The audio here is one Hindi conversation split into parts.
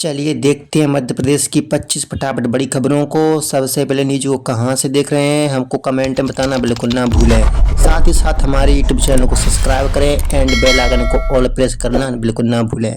चलिए देखते हैं मध्य प्रदेश की 25 फटाफट बड़ी खबरों को। सबसे पहले न्यूज को कहां से देख रहे हैं हमको कमेंट में बताना बिल्कुल ना भूलें। साथ ही साथ हमारे यूट्यूब चैनल को सब्सक्राइब करें एंड बेल आइकन को ऑल प्रेस करना बिल्कुल ना भूलें।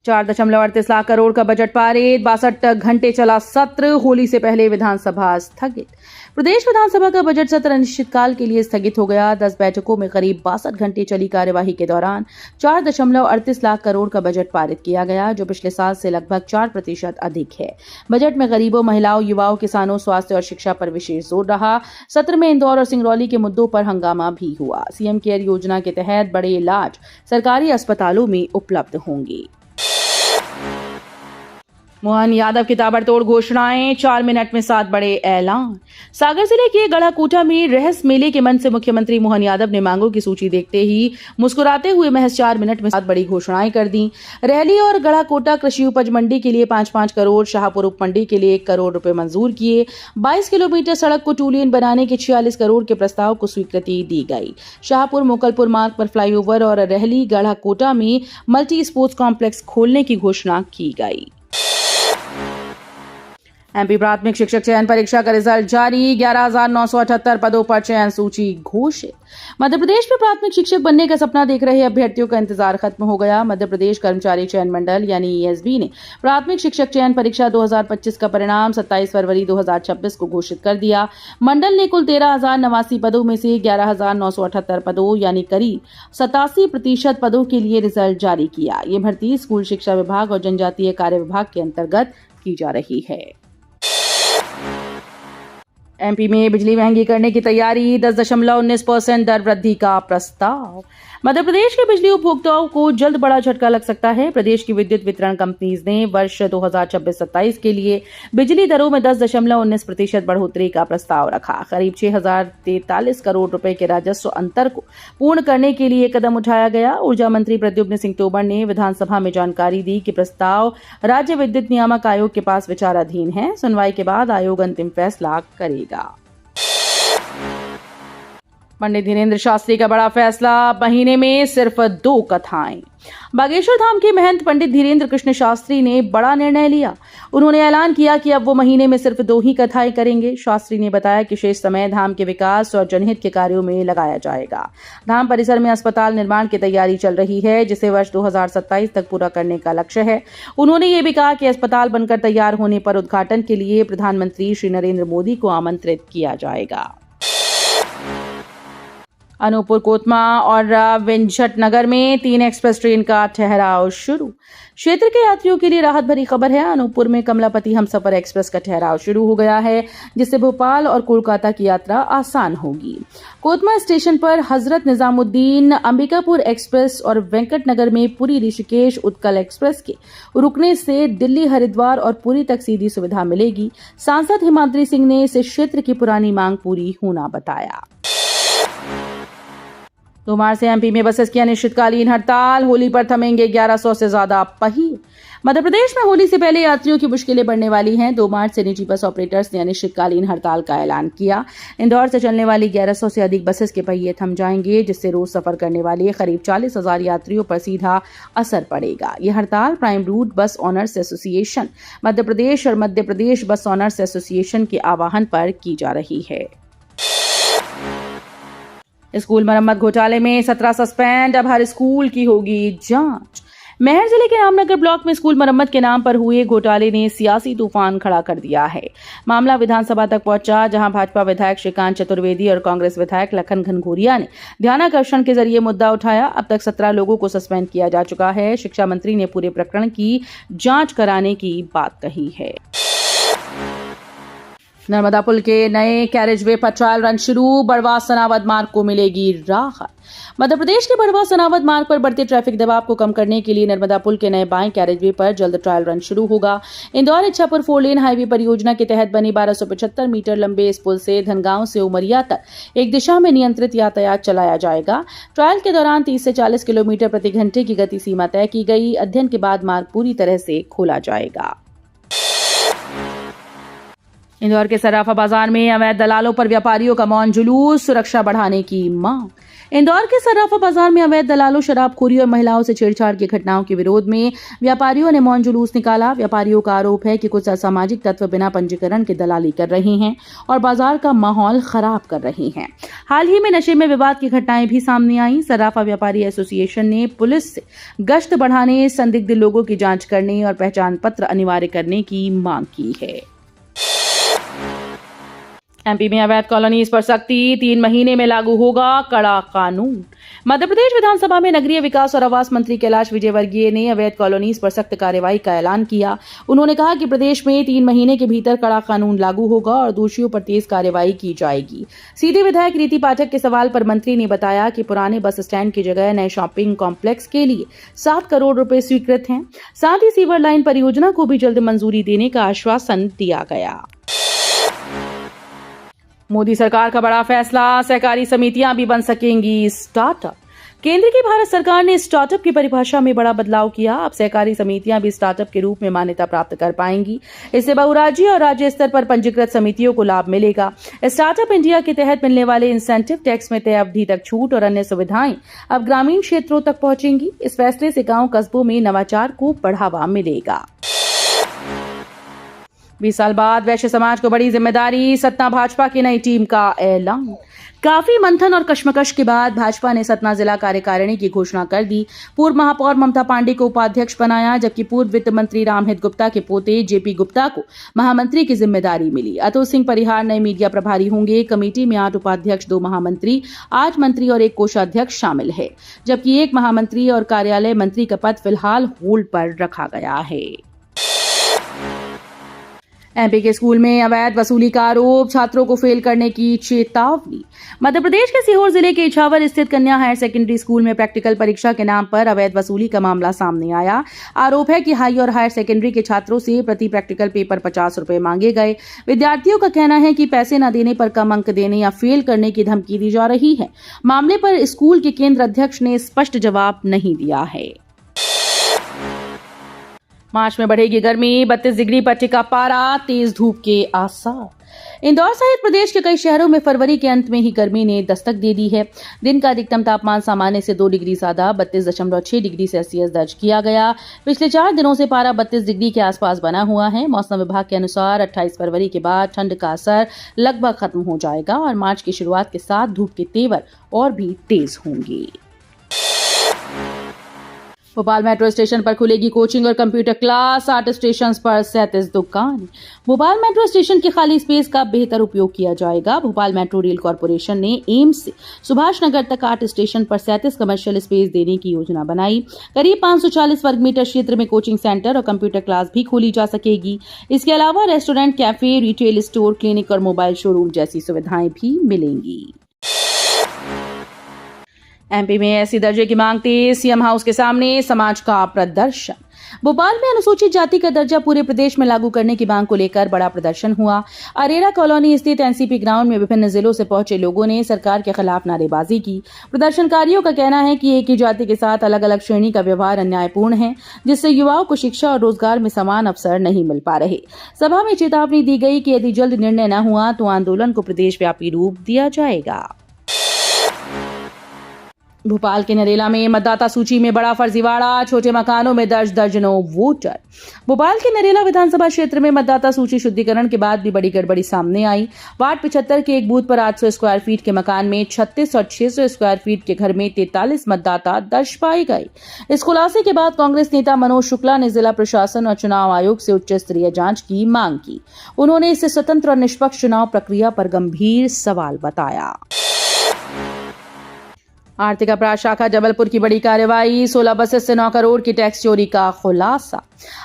4.38 लाख करोड़ का बजट पारित, 62 घंटे चला सत्र, होली से पहले विधानसभा स्थगित। प्रदेश विधानसभा का बजट सत्र अनिश्चितकाल के लिए स्थगित हो गया। 10 बैठकों में करीब 62 घंटे चली कार्यवाही के दौरान 4.38 लाख करोड़ का बजट पारित किया गया, जो पिछले साल से लगभग 4% अधिक है। बजट में गरीबों, महिलाओं, युवाओं, किसानों, स्वास्थ्य और शिक्षा पर विशेष जोर रहा। सत्र में इंदौर और सिंगरौली के मुद्दों पर हंगामा भी हुआ। सीएम केयर योजना के तहत बड़े इलाज सरकारी अस्पतालों में उपलब्ध होंगे। मोहन यादव की ताबड़तोड़ घोषणाएं, 4 मिनट में 7 बड़े ऐलान। सागर जिले के गढ़ाकोटा में रहस मेले के मंच से मुख्यमंत्री मोहन यादव ने मांगों की सूची देखते ही मुस्कुराते हुए महज 4 मिनट में 7 बड़ी घोषणाएं कर दी। रहली और गढ़ाकोटा कृषि उपज मंडी के लिए 5-5 करोड़, शाहपुर उप मंडी के लिए 1 करोड़ रुपए मंजूर किए। 22 किलोमीटर सड़क को 2 लेन बनाने के 46 करोड़ के प्रस्ताव को स्वीकृति दी गई। शाहपुर मोकलपुर मार्ग पर फ्लाईओवर और रहली गढ़ाकोटा में मल्टी स्पोर्ट्स कॉम्प्लेक्स खोलने की घोषणा की गई। एमपी प्राथमिक शिक्षक चयन परीक्षा का रिजल्ट जारी, 11,978 पदों पर चयन सूची घोषित। मध्य प्रदेश में प्राथमिक शिक्षक बनने का सपना देख रहे अभ्यर्थियों का इंतजार खत्म हो गया। मध्य प्रदेश कर्मचारी चयन मंडल यानी ईएसबी ने प्राथमिक शिक्षक चयन परीक्षा 2025 का परिणाम 27 फरवरी 2026 को घोषित कर दिया। मंडल ने कुल 13,089 पदों में से 11,978 पदों यानी करीब 87% पदों के लिए रिजल्ट जारी किया। ये भर्ती स्कूल शिक्षा विभाग और जनजातीय कार्य विभाग के अंतर्गत की जा रही है। एमपी में बिजली महंगी करने की तैयारी, 10.19% दर वृद्धि का प्रस्ताव। मध्य प्रदेश के बिजली उपभोक्ताओं को जल्द बड़ा झटका लग सकता है। प्रदेश की विद्युत वितरण कंपनीज ने वर्ष 2026-27 के लिए बिजली दरों में 10.19% बढ़ोतरी का प्रस्ताव रखा। करीब 6,043 करोड़ रुपए के राजस्व अंतर को पूर्ण करने के लिए कदम उठाया गया। ऊर्जा मंत्री प्रद्युम्न सिंह तोमर ने विधानसभा में जानकारी दी कि प्रस्ताव राज्य विद्युत नियामक आयोग के पास विचाराधीन है। सुनवाई के बाद आयोग अंतिम फैसला करेगा। पंडित धीरेन्द्र शास्त्री का बड़ा फैसला, महीने में सिर्फ 2 कथाएं। बागेश्वर धाम के महंत पंडित धीरेन्द्र कृष्ण शास्त्री ने बड़ा निर्णय लिया। उन्होंने ऐलान किया कि अब वो महीने में सिर्फ 2 ही कथाएं करेंगे। शास्त्री ने बताया कि शेष समय धाम के विकास और जनहित के कार्यों में लगाया जाएगा। धाम परिसर में अस्पताल निर्माण की तैयारी चल रही है, जिसे वर्ष 2027 तक पूरा करने का लक्ष्य है। उन्होंने ये भी कहा कि अस्पताल बनकर तैयार होने पर उद्घाटन के लिए प्रधानमंत्री श्री नरेंद्र मोदी को आमंत्रित किया जाएगा। अनूपपुर, कोतमा और विंझट नगर में 3 एक्सप्रेस ट्रेन का ठहराव शुरू। क्षेत्र के यात्रियों के लिए राहत भरी खबर है। अनूपपुर में कमलापति हमसफर एक्सप्रेस का ठहराव शुरू हो गया है, जिससे भोपाल और कोलकाता की यात्रा आसान होगी। कोतमा स्टेशन पर हजरत निजामुद्दीन, अंबिकापुर एक्सप्रेस और वेंकट नगर में पुरी ऋषिकेश उत्कल एक्सप्रेस के रुकने से दिल्ली, हरिद्वार और पुरी तक सीधी सुविधा मिलेगी। सांसद हिमाद्री सिंह ने इस क्षेत्र की पुरानी मांग पूरी होना बताया। 2 मार्च से एमपी में बसेस की अनिश्चितकालीन हड़ताल, होली पर थमेंगे 1100 से ज्यादा पहिए। मध्य प्रदेश में होली से पहले यात्रियों की मुश्किलें बढ़ने वाली हैं। 2 मार्च से निजी बस ऑपरेटर्स ने अनिश्चितकालीन हड़ताल का ऐलान किया। इंदौर से चलने वाली 1100 से अधिक बसेस के पहिए थम जाएंगे, जिससे रोज सफर करने वाले करीब 40,000 यात्रियों पर सीधा असर पड़ेगा। यह हड़ताल प्राइम रूट बस ऑनर्स एसोसिएशन मध्य प्रदेश और मध्य प्रदेश बस ऑनर्स एसोसिएशन के आह्वान पर की जा रही है। स्कूल मरम्मत घोटाले में 17 सस्पेंड, अब हर स्कूल की होगी जांच। महर जिले के रामनगर ब्लॉक में स्कूल मरम्मत के नाम पर हुए घोटाले ने सियासी तूफान खड़ा कर दिया है। मामला विधानसभा तक पहुंचा, जहां भाजपा विधायक श्रीकांत चतुर्वेदी और कांग्रेस विधायक लखन घनघोरिया ने ध्यानाकर्षण के जरिए मुद्दा उठाया। अब तक 17 लोगों को सस्पेंड किया जा चुका है। शिक्षा मंत्री ने पूरे प्रकरण की जांच कराने की बात कही है। नर्मदा पुल के नए कैरेजवे पर ट्रायल रन शुरू, बड़वा सनावद मार्ग को मिलेगी राहत। मध्य प्रदेश के बड़वा सनावद मार्ग पर बढ़ते ट्रैफिक दबाव को कम करने के लिए नर्मदा पुल के नए बाएं कैरेजवे पर जल्द ट्रायल रन शुरू होगा। इंदौर इच्छापुर 4 लेन हाईवे परियोजना के तहत बनी 1275 मीटर लंबे इस पुल से धनगांव से उमरिया तक एक दिशा में नियंत्रित यातायात चलाया जाएगा। ट्रायल के दौरान 30 से 40 किलोमीटर प्रति घंटे की गति सीमा तय की गई। अध्ययन के बाद मार्ग पूरी तरह से खोला जाएगा। इंदौर के सराफा बाजार में अवैध दलालों पर व्यापारियों का मौन जुलूस, सुरक्षा बढ़ाने की मांग। इंदौर के सर्राफा बाजार में अवैध दलालों, शराबखोरी और महिलाओं से छेड़छाड़ की घटनाओं के विरोध में व्यापारियों ने मौन जुलूस निकाला। व्यापारियों का आरोप है कि कुछ असामाजिक तत्व बिना पंजीकरण के दलाली कर रहे हैं और बाजार का माहौल खराब कर रहे हैं। हाल ही में नशे में विवाद की घटनाएं भी सामने आई। सर्राफा व्यापारी एसोसिएशन ने पुलिस से गश्त बढ़ाने, संदिग्ध लोगों की जांच करने और पहचान पत्र अनिवार्य करने की मांग की है। एमपी में अवैध कॉलोनीज पर सख्ती, 3 महीने में लागू होगा कड़ा कानून। मध्य प्रदेश विधानसभा में नगरीय विकास और आवास मंत्री कैलाश विजयवर्गीय ने अवैध कॉलोनीज पर सख्त कार्रवाई का ऐलान किया। उन्होंने कहा कि प्रदेश में 3 महीने के भीतर कड़ा कानून लागू होगा और दोषियों पर तेज कार्रवाई की जाएगी। सीधी विधायक रीति पाठक के सवाल पर मंत्री ने बताया कि पुराने बस स्टैंड की जगह नए शॉपिंग कॉम्प्लेक्स के लिए 7 करोड़ रुपए स्वीकृत हैं। साथ ही सीवर लाइन परियोजना को भी जल्द मंजूरी देने का आश्वासन दिया गया। मोदी सरकार का बड़ा फैसला, सहकारी समितियां भी बन सकेंगी स्टार्टअप। केंद्र की भारत सरकार ने स्टार्टअप की परिभाषा में बड़ा बदलाव किया। अब सहकारी समितियां भी स्टार्टअप के रूप में मान्यता प्राप्त कर पाएंगी। इससे बहुराज्यीय और राज्य स्तर पर पंजीकृत समितियों को लाभ मिलेगा। स्टार्टअप इंडिया के तहत मिलने वाले इंसेंटिव, टैक्स में तय अवधि तक छूट और अन्य सुविधाएं अब ग्रामीण क्षेत्रों तक पहुंचेंगी। इस फैसले से गांव कस्बों में नवाचार को बढ़ावा मिलेगा। 20 साल बाद वैश्य समाज को बड़ी जिम्मेदारी, सतना भाजपा की नई टीम का ऐलान। काफी मंथन और कश्मकश के बाद भाजपा ने सतना जिला कार्यकारिणी की घोषणा कर दी। पूर्व महापौर ममता पांडे को उपाध्यक्ष बनाया, जबकि पूर्व वित्त मंत्री रामहित गुप्ता के पोते जेपी गुप्ता को महामंत्री की जिम्मेदारी मिली। अतुल सिंह परिहार नए मीडिया प्रभारी होंगे। कमेटी में 8 उपाध्यक्ष, 2 महामंत्री, 8 मंत्री और 1 कोषाध्यक्ष शामिल है, जबकि 1 महामंत्री और कार्यालय मंत्री का पद फिलहाल होल्ड पर रखा गया है। एमपी के स्कूल में अवैध वसूली का आरोप, छात्रों को फेल करने की चेतावनी। मध्य प्रदेश के सीहोर जिले के इछावर स्थित कन्या हायर सेकेंडरी स्कूल में प्रैक्टिकल परीक्षा के नाम पर अवैध वसूली का मामला सामने आया। आरोप है कि हाई और हायर सेकेंडरी के छात्रों से प्रति प्रैक्टिकल पेपर 50 रुपए मांगे गए। विद्यार्थियों का कहना है कि पैसे न देने पर कम अंक देने या फेल करने की धमकी दी जा रही है। मामले पर स्कूल के केंद्र अध्यक्ष ने स्पष्ट जवाब नहीं दिया है। मार्च में बढ़ेगी गर्मी, 32 डिग्री पर टिका पारा, तेज धूप के आसार। इंदौर सहित प्रदेश के कई शहरों में फरवरी के अंत में ही गर्मी ने दस्तक दे दी है। दिन का अधिकतम तापमान सामान्य से 2 डिग्री ज्यादा 32.6 डिग्री सेल्सियस दर्ज किया गया। पिछले 4 दिनों से पारा 32 डिग्री के आसपास बना हुआ है। मौसम विभाग के अनुसार 28 फरवरी के बाद ठंड का असर लगभग खत्म हो जाएगा और मार्च की शुरुआत के साथ धूप के तेवर और भी तेज होंगे। भोपाल मेट्रो स्टेशन पर खुलेगी कोचिंग और कंप्यूटर क्लास, 8 स्टेशन पर 37 दुकान। भोपाल मेट्रो स्टेशन की खाली स्पेस का बेहतर उपयोग किया जाएगा। भोपाल मेट्रो रेल कॉर्पोरेशन ने एम्स से सुभाष नगर तक 8 स्टेशन पर 37 कमर्शियल स्पेस देने की योजना बनाई। करीब 540 वर्ग मीटर क्षेत्र में कोचिंग सेंटर और कंप्यूटर क्लास भी खोली जा सकेगी। इसके अलावा restaurant, cafe, retail store, clinic और मोबाइल शोरूम जैसी सुविधाएं भी मिलेंगी। एमपी में ऐसी दर्जे की मांग थी, सीएम हाउस के सामने समाज का प्रदर्शन। भोपाल में अनुसूचित जाति का दर्जा पूरे प्रदेश में लागू करने की मांग को लेकर बड़ा प्रदर्शन हुआ। अरेरा कॉलोनी स्थित एनसीपी ग्राउंड में विभिन्न जिलों से पहुंचे लोगों ने सरकार के खिलाफ नारेबाजी की। प्रदर्शनकारियों का कहना है कि एक ही जाति के साथ अलग अलग श्रेणी का व्यवहार अन्यायपूर्ण है, जिससे युवाओं को शिक्षा और रोजगार में समान अवसर नहीं मिल पा रहे। सभा में चेतावनी दी गई कि यदि जल्द निर्णय न हुआ तो आंदोलन को प्रदेशव्यापी रूप दिया जाएगा। भोपाल के नरेला में मतदाता सूची में बड़ा फर्जीवाड़ा, छोटे मकानों में दर्ज दर्जनों वोटर। भोपाल के नरेला विधानसभा क्षेत्र में मतदाता सूची शुद्धिकरण के बाद भी बड़ी गड़बड़ी सामने आई। वार्ड 75 के एक बूथ पर 800 स्क्वायर फीट के मकान में 36 और 600 स्क्वायर फीट के घर में 43 मतदाता दर्ज पाए गए। इस खुलासे के बाद कांग्रेस नेता मनोज शुक्ला ने जिला प्रशासन और चुनाव आयोग से उच्च स्तरीय जांच की मांग की। उन्होंने इसे स्वतंत्र और निष्पक्ष चुनाव प्रक्रिया पर गंभीर सवाल बताया। आर्थिक अपराध शाखा जबलपुर की बड़ी कार्रवाई, 16 बसेस से 9 करोड़ की टैक्स चोरी का खुलासा।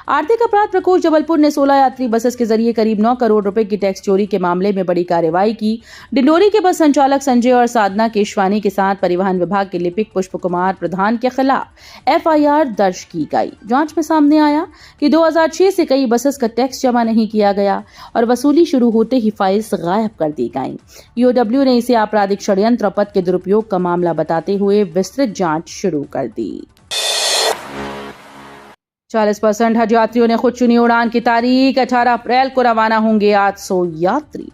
आर्थिक अपराध प्रकोष्ठ जबलपुर ने 16 यात्री बसेस के जरिए करीब 9 करोड़ रुपए की टैक्स चोरी के मामले में बड़ी कार्रवाई की। डिंडोरी के बस संचालक संजय और साधना केशवानी के साथ परिवहन विभाग के लिपिक पुष्प कुमार प्रधान के खिलाफ एफआईआर दर्ज की गई। जांच में सामने आया कि 2006 से कई बसेस का टैक्स जमा नहीं किया गया और वसूली शुरू होते ही फाइल्स गायब कर दी गई। ईओडब्ल्यू ने इसे आपराधिक षड्यंत्र और पद के दुरुपयोग का मामला बताते हुए विस्तृत जांच शुरू कर दी। 40% हज यात्रियों ने खुद चुनी उड़ान की तारीख। 18 अप्रैल को रवाना होंगे 800 यात्री।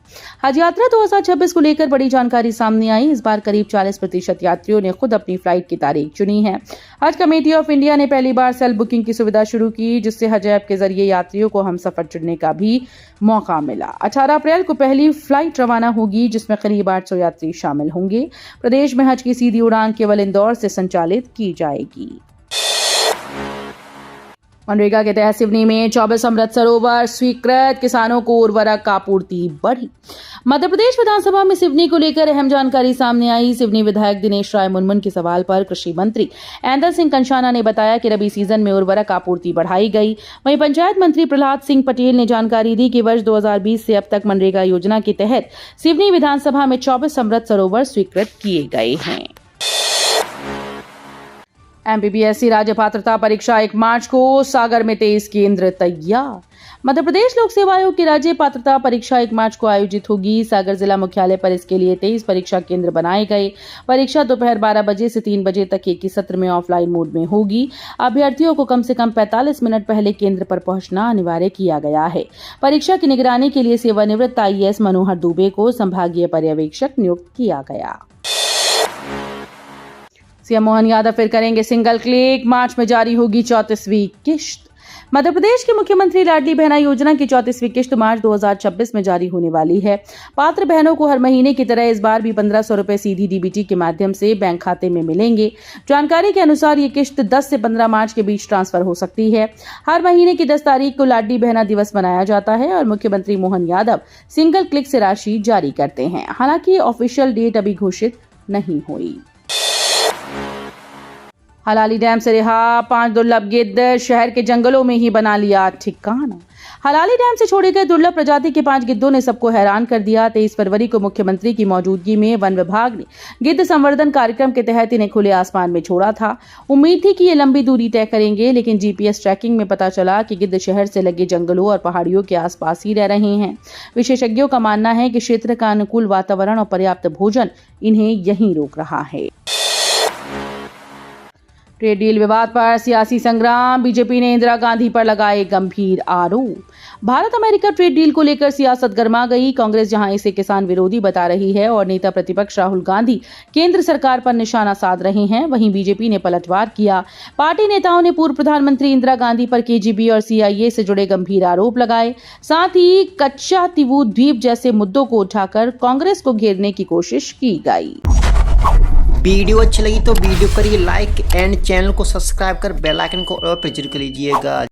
हज यात्रा 2026 को लेकर बड़ी जानकारी सामने आई। इस बार करीब 40% यात्रियों ने खुद अपनी फ्लाइट की तारीख चुनी है। हज कमेटी ऑफ इंडिया ने पहली बार सेल्फ बुकिंग की सुविधा शुरू की, जिससे हज ऐप के जरिए यात्रियों को हम सफर चुनने का भी मौका मिला। 18 अप्रैल को पहली फ्लाइट रवाना होगी, जिसमें करीब 800 यात्री शामिल होंगे। प्रदेश में हज की सीधी उड़ान केवल इंदौर से संचालित की जाएगी। मनरेगा के तहत सिवनी में 24 अमृत सरोवर स्वीकृत, किसानों को उर्वरक आपूर्ति बढ़ी। मध्य प्रदेश विधानसभा में सिवनी को लेकर अहम जानकारी सामने आई। सिवनी विधायक दिनेश राय मुनमुन के सवाल पर कृषि मंत्री ऐंदल सिंह कंषाना ने बताया कि रबी सीजन में उर्वरक आपूर्ति बढ़ाई गई। वहीं पंचायत मंत्री प्रहलाद सिंह पटेल ने जानकारी दी कि वर्ष 2020 से अब तक मनरेगा योजना के तहत सिवनी विधानसभा में 24 अमृत सरोवर स्वीकृत किए गए हैं। एमपीपीएससी राज्य पात्रता परीक्षा 1 मार्च को, सागर में 23 केंद्र तैयार। मध्य प्रदेश लोक सेवा आयोग की राज्य पात्रता परीक्षा 1 मार्च को आयोजित होगी। सागर जिला मुख्यालय पर इसके लिए 23 परीक्षा केंद्र बनाए गए। परीक्षा दोपहर 12 बजे से 3 बजे तक एक ही सत्र में ऑफलाइन मोड में होगी। अभ्यर्थियों को कम से कम 45 मिनट पहले केंद्र पर पहुंचना अनिवार्य किया गया है। परीक्षा की निगरानी के लिए सेवानिवृत्त IAS मनोहर दुबे को संभागीय पर्यवेक्षक नियुक्त किया गया। सीएम मोहन यादव फिर करेंगे सिंगल क्लिक, मार्च में जारी होगी 34वीं किश्त। मध्य प्रदेश के मुख्यमंत्री लाडली बहना योजना की 34वीं किश्त मार्च 2026 में जारी होने वाली है। पात्र बहनों को हर महीने की तरह इस बार भी 1500 रुपए सीधी DBT के माध्यम से बैंक खाते में मिलेंगे। जानकारी के अनुसार ये किश्त 10 से 15 मार्च के बीच ट्रांसफर हो सकती है। हर महीने की 10 तारीख को लाडली बहना दिवस मनाया जाता है और मुख्यमंत्री मोहन यादव सिंगल क्लिक से राशि जारी करते हैं। हालांकि ऑफिशियल डेट अभी घोषित नहीं हुई। हलाली डैम से रिहा 5 दुर्लभ गिद्ध, शहर के जंगलों में ही बना लिया ठिकाना। हलाली डैम से छोड़े गए दुर्लभ प्रजाति के 5 गिद्धों ने सबको हैरान कर दिया। 23 फरवरी को मुख्यमंत्री की मौजूदगी में वन विभाग ने गिद्ध संवर्धन कार्यक्रम के तहत इन्हें खुले आसमान में छोड़ा था। उम्मीद थी कि ये लंबी दूरी तय करेंगे, लेकिन GPS ट्रैकिंग में पता चला कि गिद्ध शहर से लगे जंगलों और पहाड़ियों के आसपास ही रह रहे हैं। विशेषज्ञों का मानना है कि क्षेत्र का अनुकूल वातावरण और पर्याप्त भोजन इन्हें यहीं रोक रहा है। ट्रेड डील विवाद पर सियासी संग्राम, बीजेपी ने इंदिरा गांधी पर लगाए गंभीर आरोप। भारत अमेरिका ट्रेड डील को लेकर सियासत गर्मा गई। कांग्रेस जहां इसे किसान विरोधी बता रही है और नेता प्रतिपक्ष राहुल गांधी केंद्र सरकार पर निशाना साध रहे हैं, वहीं बीजेपी ने पलटवार किया। पार्टी नेताओं ने पूर्व प्रधानमंत्री इंदिरा गांधी पर KGB और CIA से जुड़े गंभीर आरोप लगाए। साथ ही कच्चा तिवु द्वीप जैसे मुद्दों को उठाकर कांग्रेस को घेरने की कोशिश की गई। वीडियो अच्छी लगी तो वीडियो करिए लाइक एंड चैनल को सब्सक्राइब कर बेल आइकन को और पर जरूर कर लीजिएगा।